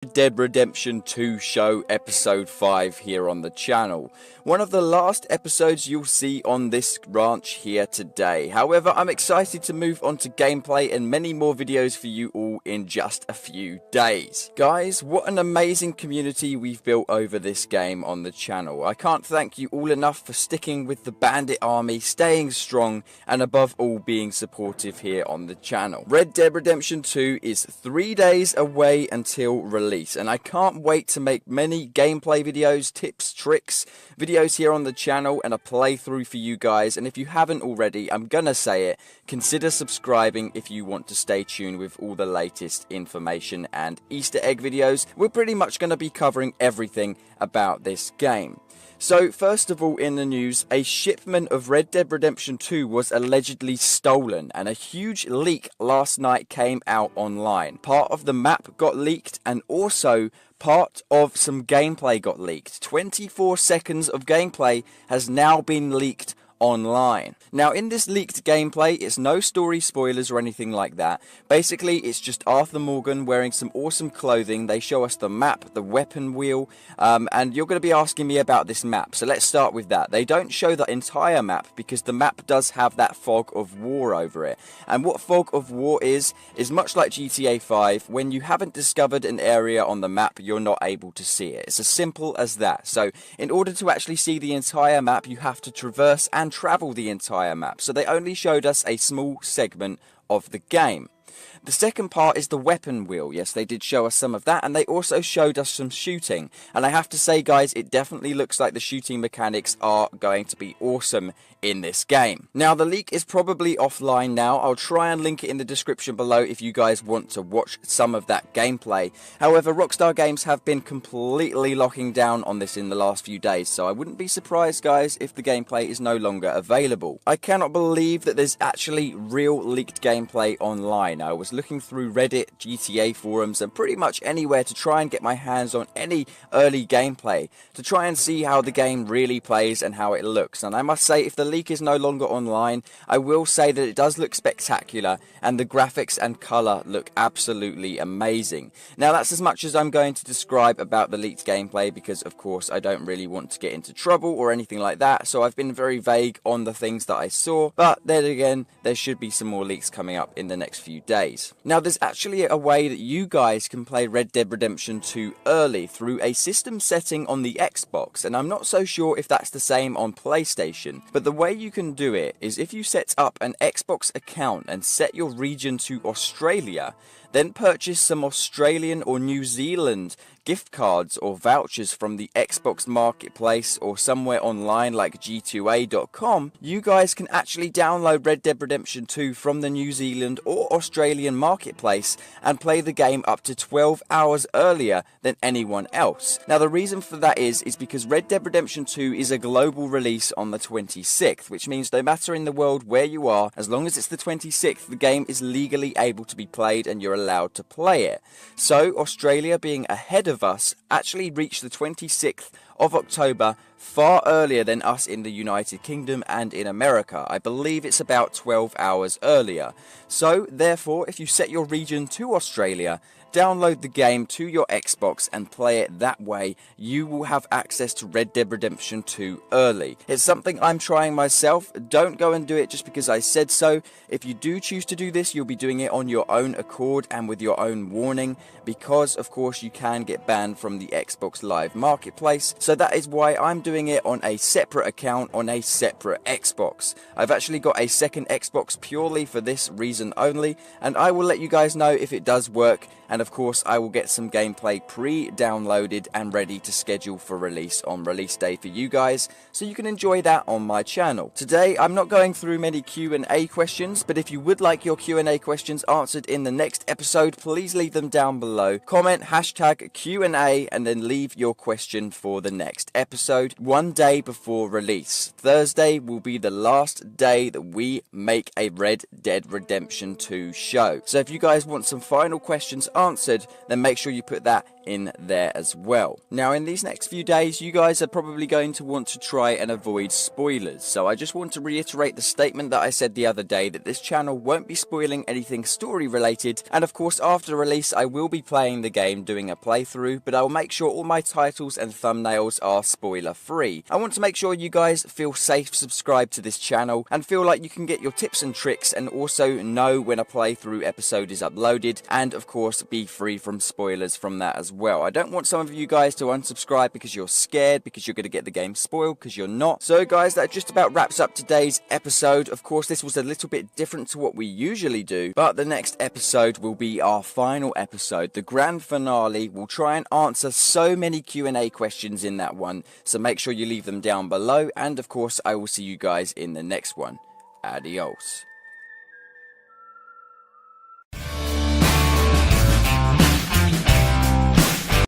Dead Redemption 2 show episode 5 here on the channel. One of the last episodes you'll see on this ranch here today. However, I'm excited to move on to gameplay and many more videos for you all in just a few days. Guys, what an amazing community we've built over this game on the channel. I can't thank you all enough for sticking with the bandit army, staying strong, and above all being supportive here on the channel. Red Dead Redemption 2 is 3 days away until release, and I can't wait to make many gameplay videos, tips, tricks, videos here on the channel, and a playthrough for you guys. And if you haven't already, I'm gonna say it, consider subscribing if you want to stay tuned with all the latest information and Easter egg videos. We're pretty much gonna be covering everything about this game. So, first of all in the news, a shipment of Red Dead Redemption 2 was allegedly stolen, and a huge leak last night came out online. Part of the map got leaked, and also part of some gameplay got leaked. 24 seconds of gameplay has now been leaked online. Now, in this leaked gameplay, it's no story spoilers or anything like that. Basically, it's just Arthur Morgan wearing some awesome clothing. They show us the map, the weapon wheel, and you're going to be asking me about this map. So let's start with that. They don't show the entire map because the map does have that fog of war over it. And what fog of war is much like GTA 5. When you haven't discovered an area on the map, you're not able to see it. It's as simple as that. So in order to actually see the entire map, you have to traverse and travel the entire map, so they only showed us a small segment of the game. The second part is the weapon wheel. Yes, they did show us some of that, and they also showed us some shooting. And I have to say, guys, it definitely looks like the shooting mechanics are going to be awesome in this game. Now, the leak is probably offline now. I'll try and link it in the description below if you guys want to watch some of that gameplay. However, Rockstar Games have been completely locking down on this in the last few days, so I wouldn't be surprised, guys, if the gameplay is no longer available. I cannot believe that there's actually real leaked gameplay online. I was looking through Reddit, GTA forums, and pretty much anywhere to try and get my hands on any early gameplay, to try and see how the game really plays and how it looks. And I must say, if the leak is no longer online, I will say that it does look spectacular, and the graphics and colour look absolutely amazing. Now, that's as much as I'm going to describe about the leaked gameplay, because of course I don't really want to get into trouble or anything like that, so I've been very vague on the things that I saw. But then again, there should be some more leaks coming up in the next few days. Now, there's actually a way that you guys can play Red Dead Redemption 2 early through a system setting on the Xbox, and I'm not so sure if that's the same on PlayStation. But the way you can do it is if you set up an Xbox account and set your region to Australia, then purchase some Australian or New Zealand gift cards or vouchers from the Xbox Marketplace or somewhere online like g2a.com, you guys can actually download Red Dead Redemption 2 from the New Zealand or Australian Marketplace and play the game up to 12 hours earlier than anyone else. Now, the reason for that is because Red Dead Redemption 2 is a global release on the 26th, which means no matter in the world where you are, as long as it's the 26th, the game is legally able to be played and you're allowed to play it. So Australia, being ahead of us, actually reached the 26th of October far earlier than us in the United Kingdom and in America. I believe it's about 12 hours earlier. So therefore, if you set your region to Australia, download the game to your Xbox and play it that way, you will have access to Red Dead Redemption 2 early. It's something I'm trying myself. Don't go and do it just because I said so. If you do choose to do this, you'll be doing it on your own accord and with your own warning, because of course you can get banned from the Xbox Live Marketplace. So that is why I'm doing it on a separate account on a separate Xbox. I've actually got a second Xbox purely for this reason only, and I will let you guys know if it does work. And of course, I will get some gameplay pre-downloaded and ready to schedule for release on release day for you guys, so you can enjoy that on my channel. Today, I'm not going through many Q&A questions, but if you would like your Q&A questions answered in the next episode, please leave them down below. Comment hashtag Q&A and then leave your question for the next episode, one day before release. Thursday will be the last day that we make a Red Dead Redemption 2 show. So if you guys want some final questions answered, then make sure you put that in there as well. Now in these next few days you guys are probably going to want to try and avoid spoilers, so I just want to reiterate the statement that I said the other day that this channel won't be spoiling anything story related, and of course after release I will be playing the game, doing a playthrough, but I will make sure all my titles and thumbnails are spoiler free. I want to make sure you guys feel safe subscribed to this channel and feel like you can get your tips and tricks and also know when a playthrough episode is uploaded, and of course be free from spoilers from that as well. I don't want some of you guys to unsubscribe because you're scared, because you're going to get the game spoiled, because you're not. So guys, that just about wraps up today's episode. Of course this was a little bit different to what we usually do, but the next episode will be our final episode, the grand finale. We'll try and answer so many Q&A questions in that one, so make sure you leave them down below, and of course I will see you guys in the next one. Adios.